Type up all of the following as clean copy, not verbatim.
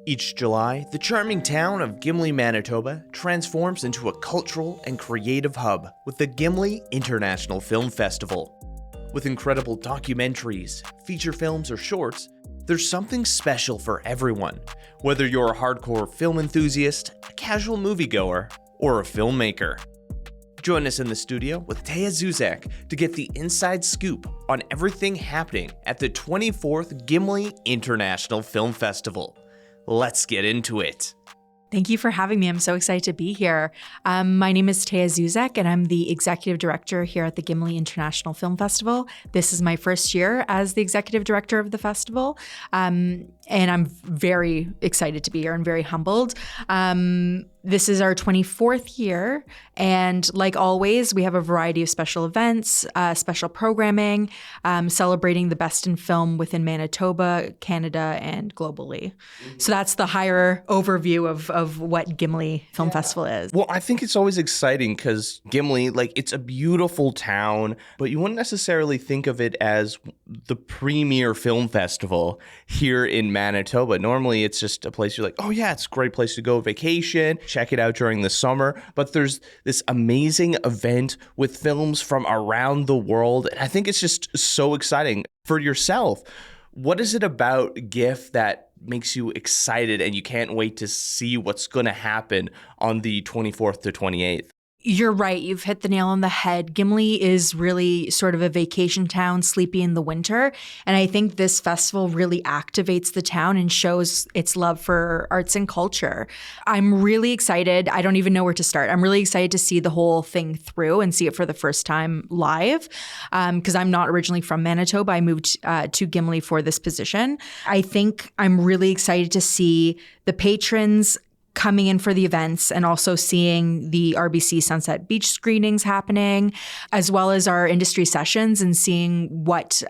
Each July, the charming town of Gimli, Manitoba transforms into a cultural and creative hub with the Gimli International Film Festival. With incredible documentaries, feature films, or shorts, there's something special for everyone, whether you're a hardcore film enthusiast, a casual moviegoer, or a filmmaker. Join us in the studio with Teya Zuzek to get the inside scoop on everything happening at the 24th Gimli International Film Festival. Let's get into it. Thank you for having me. I'm so excited to be here. My name is Teya Zuzek, and I'm the executive director here at the Gimli International Film Festival. This is my first year as the executive director of the festival, and I'm very excited to be here and very humbled. This is our 24th year, and like always, we have a variety of special events, special programming, celebrating the best in film within Manitoba, Canada, and globally. So that's the higher overview of what Gimli Film Festival is. Well, I think it's always exciting because Gimli, it's a beautiful town, but you wouldn't necessarily think of it as the premier film festival here in Manitoba. Normally, it's just a place you're like, oh yeah, it's a great place to go vacation, check it out during the summer. But there's this amazing event with films from around the world. And I think it's just so exciting. For yourself, what is it about GIFF that makes you excited and you can't wait to see what's going to happen on the 24th to 28th? You're right. You've hit the nail on the head. Gimli is really sort of a vacation town, sleepy in the winter. And I think this festival really activates the town and shows its love for arts and culture. I'm really excited. I don't even know where to start. I'm really excited to see the whole thing through and see it for the first time live because I'm not originally from Manitoba. I moved to Gimli for this position. I think I'm really excited to see the patrons coming in for the events and also seeing the RBC Sunset Beach screenings happening, as well as our industry sessions and seeing what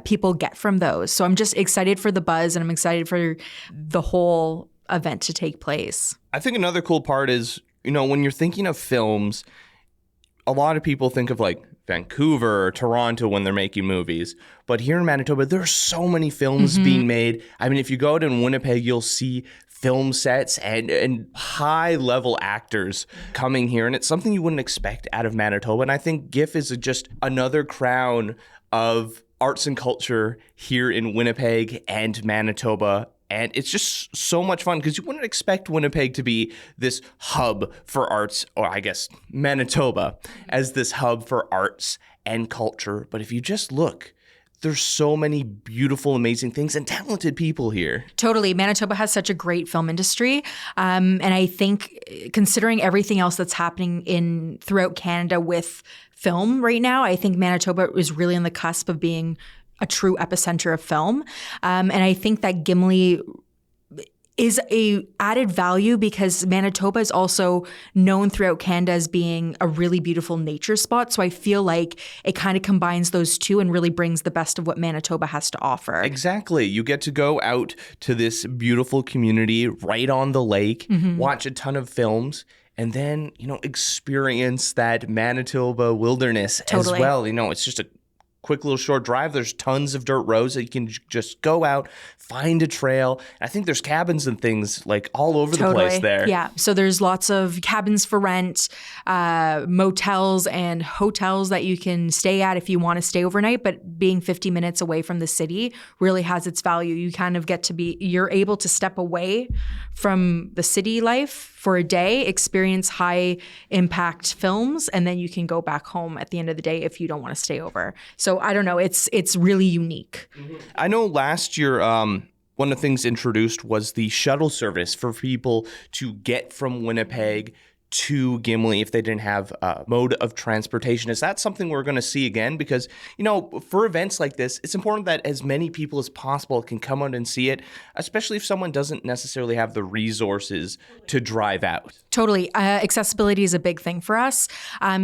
people get from those. So I'm just excited for the buzz and I'm excited for the whole event to take place. I think another cool part is, when you're thinking of films, a lot of people think of Vancouver or Toronto when they're making movies. But here in Manitoba, there are so many films being made. I mean, if you go out in Winnipeg, you'll see film sets and high-level actors coming here. And it's something you wouldn't expect out of Manitoba. And I think GIFF is just another crown of arts and culture here in Winnipeg and Manitoba. And it's just so much fun because you wouldn't expect Winnipeg to be this hub for arts, or I guess Manitoba as this hub for arts and culture. But if you just look, there's so many beautiful, amazing things and talented people here. Totally. Manitoba has such a great film industry. And I think considering everything else that's happening throughout Canada with film right now, I think Manitoba is really on the cusp of being a true epicenter of film. And I think that Gimli is a added value because Manitoba is also known throughout Canada as being a really beautiful nature spot. So I feel like it kind of combines those two and really brings the best of what Manitoba has to offer. Exactly. You get to go out to this beautiful community right on the lake, watch a ton of films, and then, experience that Manitoba wilderness as well. It's just a quick little short drive. There's tons of dirt roads that you can just go out, find a trail. I think there's cabins and things all over the place there. Yeah. So there's lots of cabins for rent, motels and hotels that you can stay at if you want to stay overnight. But being 50 minutes away from the city really has its value. You kind of you're able to step away from the city life for a day, experience high impact films, and then you can go back home at the end of the day if you don't want to stay over. So I don't know, it's really unique. I know last year, one of the things introduced was the shuttle service for people to get from Winnipeg to Gimli if they didn't have a mode of transportation. Is that something we're going to see again? Because, for events like this, it's important that as many people as possible can come out and see it, especially if someone doesn't necessarily have the resources to drive out. Totally. Accessibility is a big thing for us.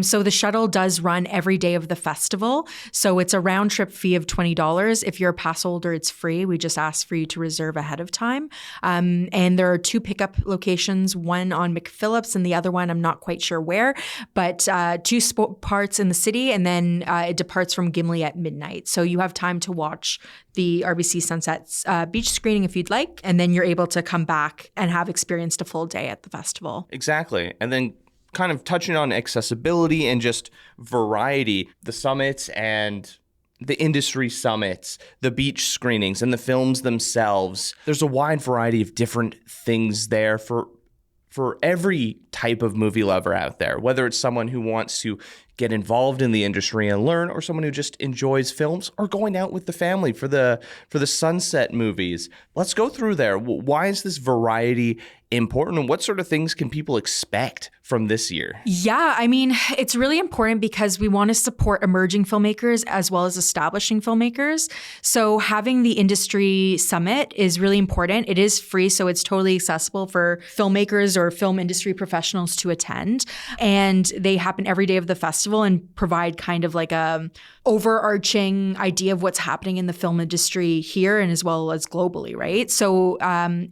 So the shuttle does run every day of the festival. So it's a round trip fee of $20. If you're a pass holder, it's free. We just ask for you to reserve ahead of time. And there are two pickup locations, one on McPhillips and the other one one. I'm not quite sure where, but two parts in the city, and then it departs from Gimli at midnight. So you have time to watch the RBC Sunsets beach screening if you'd like, and then you're able to come back and have experienced a full day at the festival. Exactly. And then kind of touching on accessibility and just variety, the summits and the industry summits, the beach screenings, and the films themselves. There's a wide variety of different things there for every type of movie lover out there, whether it's someone who wants to get involved in the industry and learn, or someone who just enjoys films, or going out with the family for the sunset movies. Let's go through there. Why is this variety important, and what sort of things can people expect from this year? Yeah, I mean, it's really important because we want to support emerging filmmakers as well as establishing filmmakers. So having the industry summit is really important. It is free, so it's totally accessible for filmmakers or film industry professionals to attend. And they happen every day of the festival and provide kind of like a overarching idea of what's happening in the film industry here and as well as globally, right? So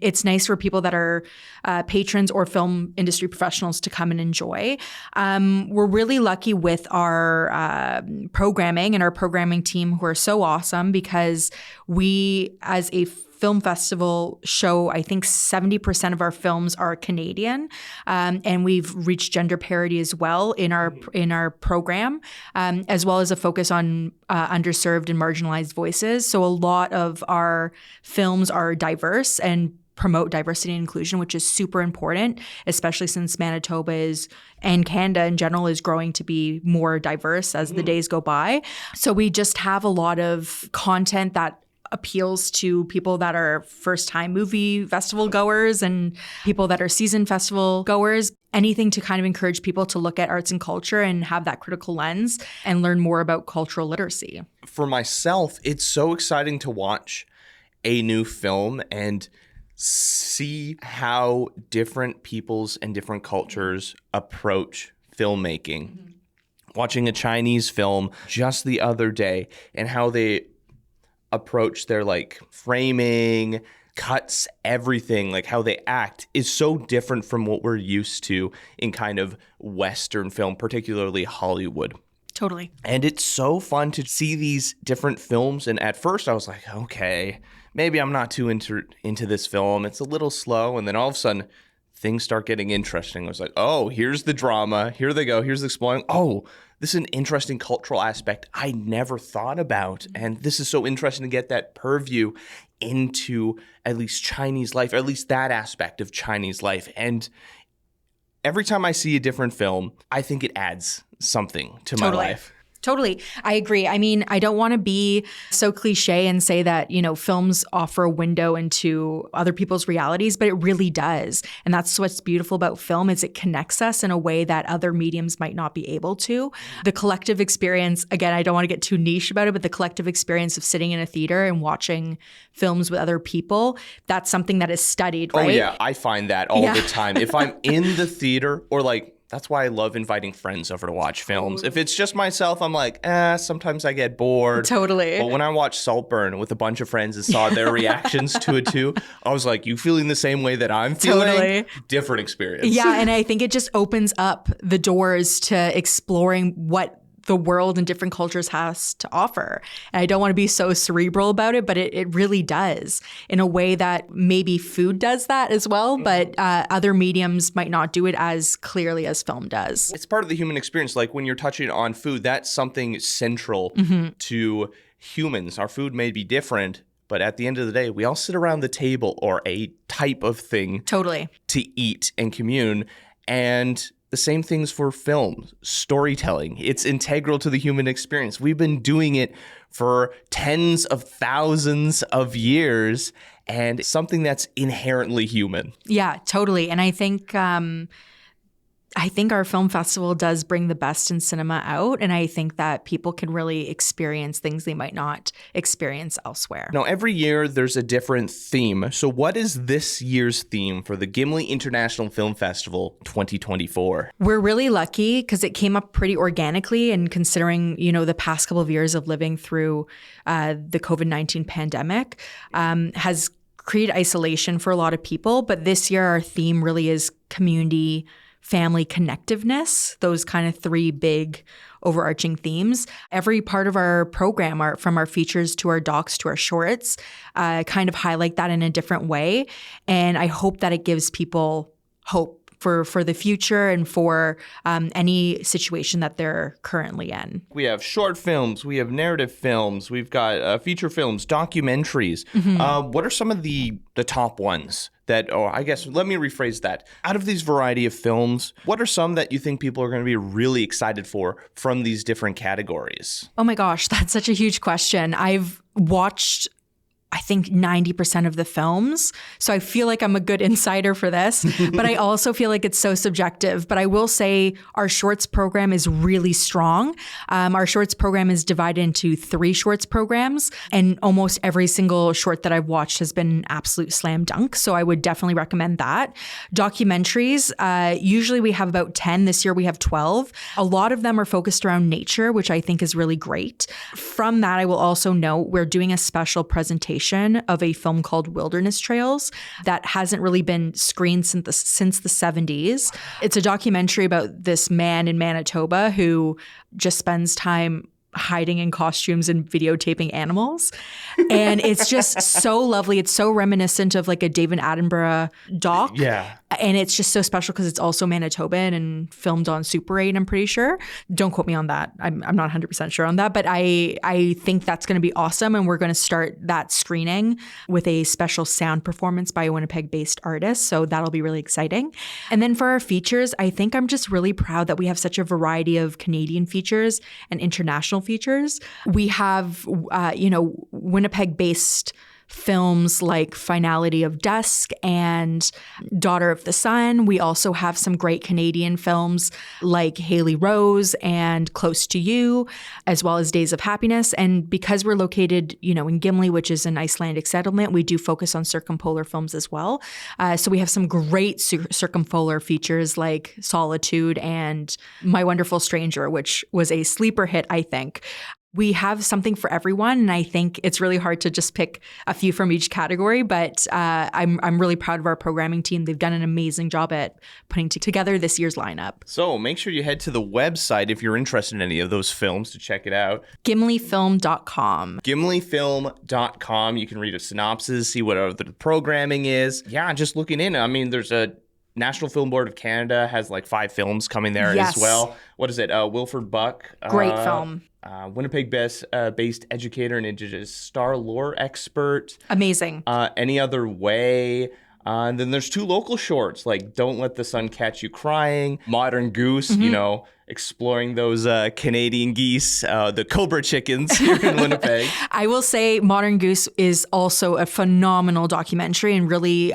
it's nice for people that are patrons or film industry professionals to come and enjoy. We're really lucky with our programming and our programming team, who are so awesome, because we, as a film festival, show, I think 70% of our films are Canadian, and we've reached gender parity as well in our program, as well as a focus on underserved and marginalized voices. So a lot of our films are diverse and promote diversity and inclusion, which is super important, especially since Manitoba and Canada in general is growing to be more diverse as the days go by. So we just have a lot of content that appeals to people that are first-time movie festival goers and people that are seasoned festival goers. Anything to kind of encourage people to look at arts and culture and have that critical lens and learn more about cultural literacy. For myself, it's so exciting to watch a new film and see how different peoples and different cultures approach filmmaking. Mm-hmm. Watching a Chinese film just the other day and how they approach their like framing, cuts, everything, like how they act is so different from what we're used to in kind of Western film, particularly Hollywood. Totally. And it's so fun to see these different films. And at first I was like, okay, maybe I'm not too into this film. It's a little slow. And then all of a sudden things start getting interesting. I was like, oh, here's the drama. Here they go. Here's the exploring. Oh, this is an interesting cultural aspect I never thought about. And this is so interesting to get that purview into at least Chinese life, or at least that aspect of Chinese life. And every time I see a different film, I think it adds something to my life. Totally. I agree. I mean, I don't want to be so cliche and say that, films offer a window into other people's realities, but it really does. And that's what's beautiful about film, is it connects us in a way that other mediums might not be able to. The collective experience, again, I don't want to get too niche about it, but the collective experience of sitting in a theater and watching films with other people, that's something that is studied, right? Oh yeah, I find that all the time. If I'm in the theater, or that's why I love inviting friends over to watch films. If it's just myself, I'm like, sometimes I get bored. Totally. But when I watched Saltburn with a bunch of friends and saw their reactions to it too, I was like, you feeling the same way that I'm feeling? Totally. Different experience. Yeah, and I think it just opens up the doors to exploring what the world and different cultures has to offer. And I don't want to be so cerebral about it, but it really does, in a way that maybe food does that as well, but other mediums might not do it as clearly as film does. It's part of the human experience. Like when you're touching on food, that's something central to humans. Our food may be different, but at the end of the day, we all sit around the table, or a type of thing, totally, to eat and commune. And the same things for film, storytelling. It's integral to the human experience. We've been doing it for tens of thousands of years, and it's something that's inherently human. Yeah, totally. And I think our film festival does bring the best in cinema out, and I think that people can really experience things they might not experience elsewhere. Now, every year there's a different theme. So what is this year's theme for the Gimli International Film Festival 2024? We're really lucky because it came up pretty organically, and considering, the past couple of years of living through the COVID-19 pandemic has created isolation for a lot of people. But this year our theme really is community family connectiveness, those kind of three big overarching themes. Every part of our program, from our features to our docs to our shorts, kind of highlight that in a different way. And I hope that it gives people hope for the future and for any situation that they're currently in. We have short films, we have narrative films, we've got feature films, documentaries. What are some of the top ones that, or I guess, let me rephrase that. Out of these variety of films, what are some that you think people are going to be really excited for from these different categories? Oh my gosh, that's such a huge question. I've watched, I think, 90% of the films. So I feel like I'm a good insider for this, but I also feel like it's so subjective. But I will say our shorts program is really strong. Our shorts program is divided into 3 shorts programs, and almost every single short that I've watched has been an absolute slam dunk. So I would definitely recommend that. Documentaries, usually we have about 10. This year we have 12. A lot of them are focused around nature, which I think is really great. From that, I will also note we're doing a special presentation of a film called Wilderness Trails that hasn't really been screened since the 70s. It's a documentary about this man in Manitoba who just spends time hiding in costumes and videotaping animals. And it's just so lovely. It's so reminiscent of like a David Attenborough doc. Yeah. And it's just so special because it's also Manitoban and filmed on Super 8, I'm pretty sure. Don't quote me on that. I'm not 100% sure on that. But I think that's going to be awesome. And we're going to start that screening with a special sound performance by a Winnipeg-based artist. So that'll be really exciting. And then for our features, I think I'm just really proud that we have such a variety of Canadian features and international features. We have, Winnipeg-based films like Finality of Dusk and Daughter of the Sun. We also have some great Canadian films like Haley Rose and Close to You, as well as Days of Happiness. And because we're located, in Gimli, which is an Icelandic settlement, we do focus on circumpolar films as well. So we have some great circumpolar features like Solitude and My Wonderful Stranger, which was a sleeper hit, I think. We have something for everyone, and I think it's really hard to just pick a few from each category, but I'm really proud of our programming team. They've done an amazing job at putting together this year's lineup. So make sure you head to the website if you're interested in any of those films to check it out. GimliFilm.com. GimliFilm.com. You can read a synopsis, see what the programming is. Yeah, just looking in. I mean, there's a National Film Board of Canada has like 5 films coming there as well. What is it? Wilford Buck. Great film. Winnipeg-based educator and Indigenous star lore expert. Amazing. Any Other Way. And then there's 2 local shorts like Don't Let the Sun Catch You Crying, Modern Goose, exploring those Canadian geese, the Cobra chickens here in Winnipeg. I will say Modern Goose is also a phenomenal documentary and really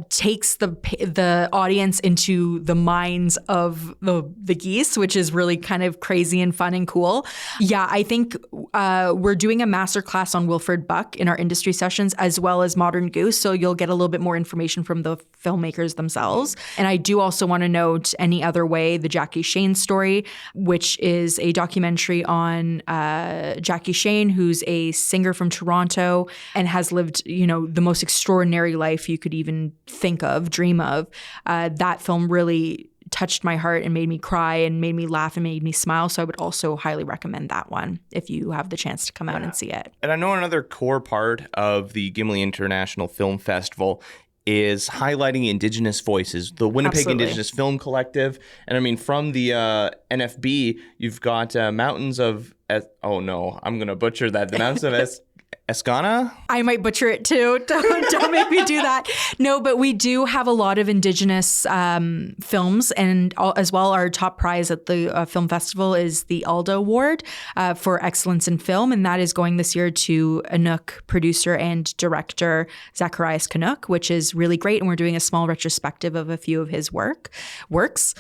takes the audience into the minds of the geese, which is really kind of crazy and fun and cool. Yeah, I think we're doing a masterclass on Wilford Buck in our industry sessions as well as Modern Goose, so you'll get a little bit more information from the filmmakers themselves. And I do also want to note Any Other Way, the Jackie Shane story, which is a documentary on Jackie Shane, who's a singer from Toronto and has lived, the most extraordinary life you could even think of, dream of. That film really touched my heart and made me cry and made me laugh and made me smile. So I would also highly recommend that one if you have the chance to come out and see it. And I know another core part of the Gimli International Film Festival is highlighting Indigenous voices, the Winnipeg Indigenous Film Collective. And I mean, from the NFB, you've got Mountains of... oh no, I'm going to butcher that. The Mountains of Escana? I might butcher it too. Don't make me do that. No, but we do have a lot of Indigenous films, and as well, our top prize at the film festival is the Alda Award for Excellence in Film, and that is going this year to Inuk producer and director Zacharias Canuck, which is really great, and we're doing a small retrospective of a few of his works.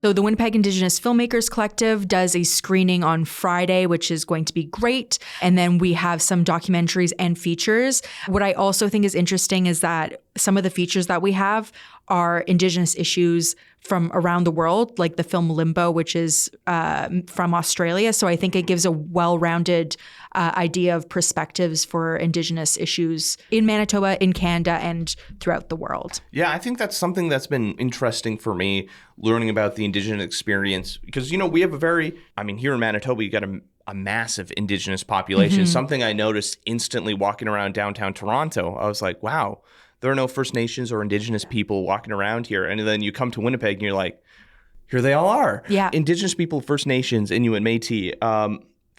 So the Winnipeg Indigenous Filmmakers Collective does a screening on Friday, which is going to be great. And then we have some documentaries and features. What I also think is interesting is that some of the features that we have are Indigenous issues from around the world, like the film Limbo, which is from Australia. So I think it gives a well-rounded idea of perspectives for Indigenous issues in Manitoba, in Canada, and throughout the world. Yeah, I think that's something that's been interesting for me, learning about the Indigenous experience. Because, we have here in Manitoba, you got a massive Indigenous population. Something I noticed instantly walking around downtown Toronto. I was like, wow, there are no First Nations or Indigenous people walking around here. And then you come to Winnipeg and you're like, here they all are. Yeah. Indigenous people, First Nations, Inuit, Métis,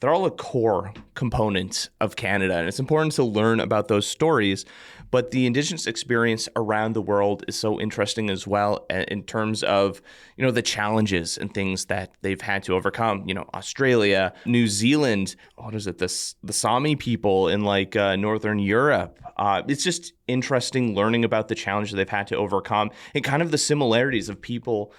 they're all a core component of Canada. And it's important to learn about those stories. But the Indigenous experience around the world is so interesting as well in terms of, the challenges and things that they've had to overcome. Australia, New Zealand, the Sami people in Northern Europe. It's just interesting learning about the challenges they've had to overcome and kind of the similarities of people,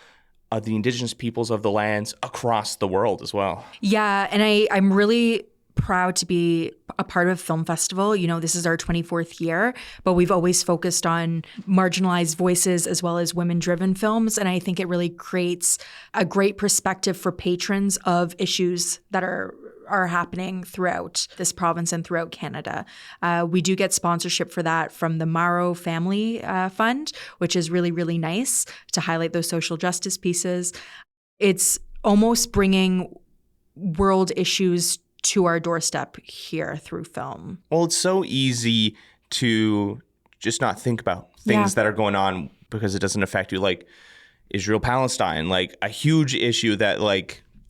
the Indigenous peoples of the lands across the world as well. Yeah, and I'm really proud to be a part of a film festival. This is our 24th year, but we've always focused on marginalized voices as well as women-driven films. And I think it really creates a great perspective for patrons of issues that are happening throughout this province and throughout Canada. We do get sponsorship for that from the Morrow Family Fund, which is really, really nice to highlight those social justice pieces. It's almost bringing world issues to our doorstep here through film. Well, it's so easy to just not think about things that are going on because it doesn't affect you, like Israel-Palestine, like a huge issue that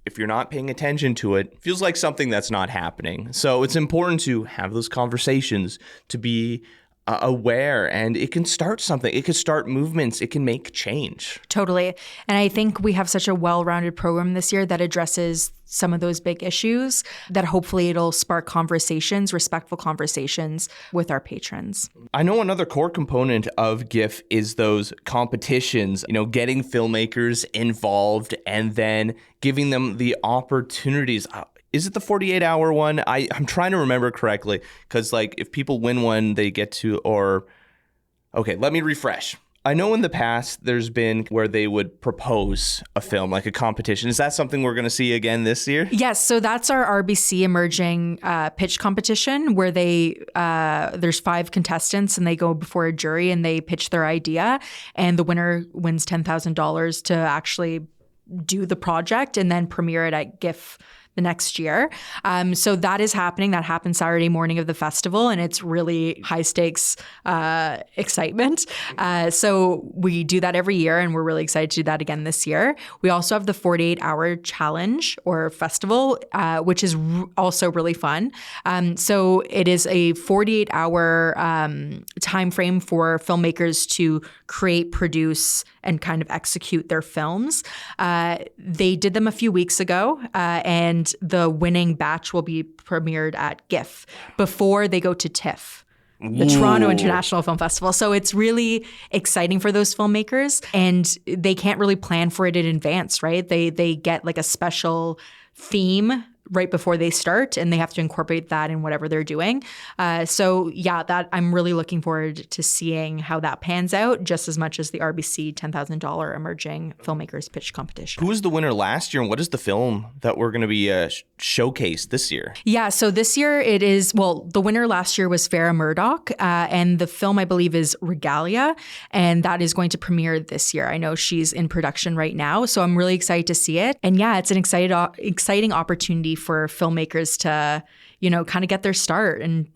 if you're not paying attention to it, feels like something that's not happening. So it's important to have those conversations, to be aware, and it can start something. It can start movements. It can make change. Totally. And I think we have such a well-rounded program this year that addresses some of those big issues that hopefully it'll spark conversations, respectful conversations with our patrons. I know another core component of GIFF is those competitions, getting filmmakers involved and then giving them the opportunities. Is it the 48-hour one? I'm trying to remember correctly because, if people win one, they get to Okay, let me refresh. I know in the past there's been where they would propose a film, like a competition. Is that something we're going to see again this year? Yes. So that's our RBC emerging pitch competition where there's 5 contestants and they go before a jury and they pitch their idea. And the winner wins $10,000 to actually do the project and then premiere it at GIFF the next year. So that is happening. That happens Saturday morning of the festival, and it's really high stakes excitement. So we do that every year, and we're really excited to do that again this year. We also have the 48-hour challenge or festival, which is also really fun. So it is a 48-hour time frame for filmmakers to create, produce, and kind of execute their films. They did them a few weeks ago, and the winning batch will be premiered at GIFF before they go to TIFF, the Toronto International Film Festival. So it's really exciting for those filmmakers, and they can't really plan for it in advance, right? They get a special theme right before they start, and they have to incorporate that in whatever they're doing. That I'm really looking forward to seeing how that pans out, just as much as the RBC $10,000 Emerging Filmmakers Pitch Competition. Who was the winner last year, and what is the film that we're going to be showcased this year? Yeah, so this year it is, the winner last year was Farrah Murdoch, and the film, I believe, is Regalia, and that is going to premiere this year. I know she's in production right now, so I'm really excited to see it. And it's an exciting opportunity for filmmakers to, kind of get their start. And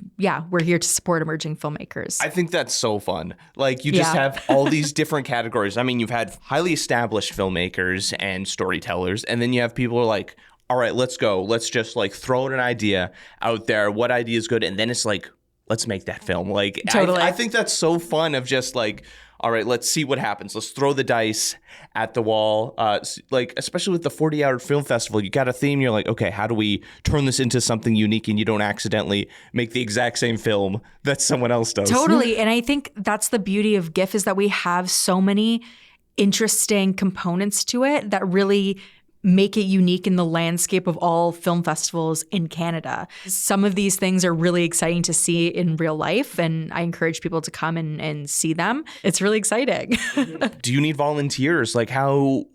we're here to support emerging filmmakers. I think that's so fun. You just have all these different categories. I mean, you've had highly established filmmakers and storytellers, and then you have people who are like, all right, let's go. Let's just throw an idea out there. What idea is good? And then it's let's make that film. Totally. I think that's so fun of just all right, let's see what happens. Let's throw the dice at the wall. Especially with the 40-hour film festival, you got a theme. You're like, okay, how do we turn this into something unique and you don't accidentally make the exact same film that someone else does? Totally. And I think that's the beauty of GIFF is that we have so many interesting components to it that really make it unique in the landscape of all film festivals in Canada. Some of these things are really exciting to see in real life, and I encourage people to come and see them. It's really exciting. Do you need volunteers? Like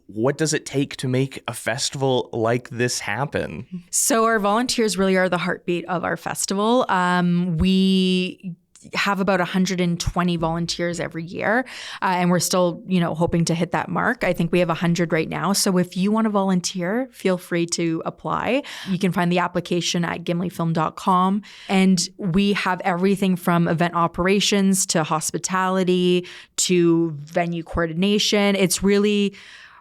what does it take to make a festival like this happen? So our volunteers really are the heartbeat of our festival. We have about 120 volunteers every year. And we're still, hoping to hit that mark. I think we have 100 right now. So if you want to volunteer, feel free to apply. You can find the application at gimlifilm.com. And we have everything from event operations to hospitality to venue coordination. It's really,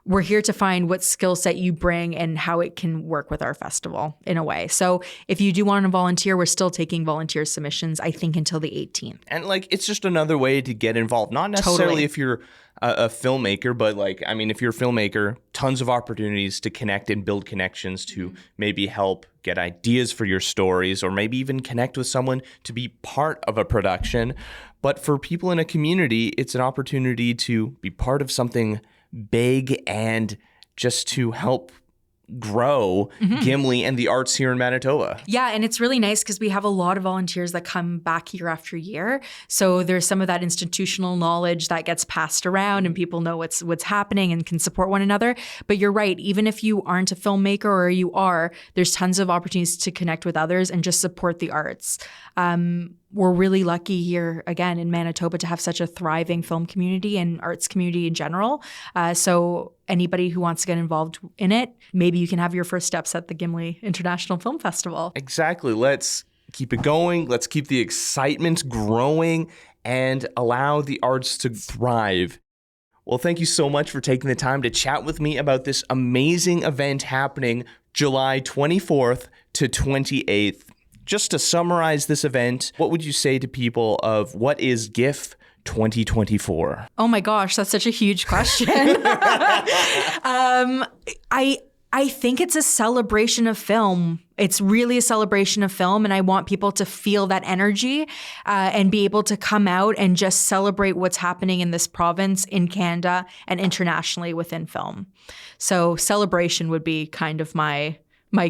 we're here to find what skill set you bring and how it can work with our festival in a way. So if you do want to volunteer, we're still taking volunteer submissions, I think, until the 18th. And it's just another way to get involved. Not necessarily if you're a filmmaker, but if you're a filmmaker, tons of opportunities to connect and build connections to maybe help get ideas for your stories, or maybe even connect with someone to be part of a production. But for people in a community, it's an opportunity to be part of something big and just to help grow Gimli and the arts here in Manitoba. Yeah, and it's really nice because we have a lot of volunteers that come back year after year. So there's some of that institutional knowledge that gets passed around and people know what's happening and can support one another. But you're right, even if you aren't a filmmaker or you are, there's tons of opportunities to connect with others and just support the arts. We're really lucky here, again, in Manitoba to have such a thriving film community and arts community in general. So anybody who wants to get involved in it, maybe you can have your first steps at the Gimli International Film Festival. Exactly. Let's keep it going. Let's keep the excitement growing and allow the arts to thrive. Well, thank you so much for taking the time to chat with me about this amazing event happening July 24th to 28th. Just to summarize this event, what would you say to people of what is GIFF 2024? Oh my gosh, that's such a huge question. I think it's a celebration of film. It's really a celebration of film, and I want people to feel that energy and be able to come out and just celebrate what's happening in this province, in Canada, and internationally within film. So celebration would be kind of my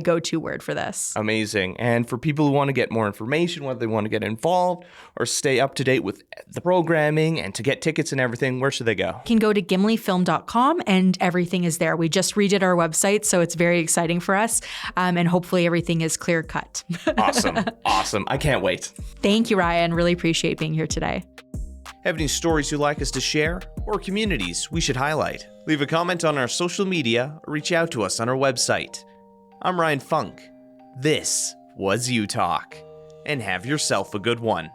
go-to word for this. Amazing. And for people who want to get more information, whether they want to get involved or stay up to date with the programming and to get tickets and everything, where should they go? You can go to gimlifilm.com and everything is there. We just redid our website, so it's very exciting for us. And hopefully everything is clear cut. Awesome. I can't wait. Thank you, Ryan. Really appreciate being here today. Have any stories you'd like us to share or communities we should highlight? Leave a comment on our social media or reach out to us on our website. I'm Ryan Funk. This was You Talk, and have yourself a good one.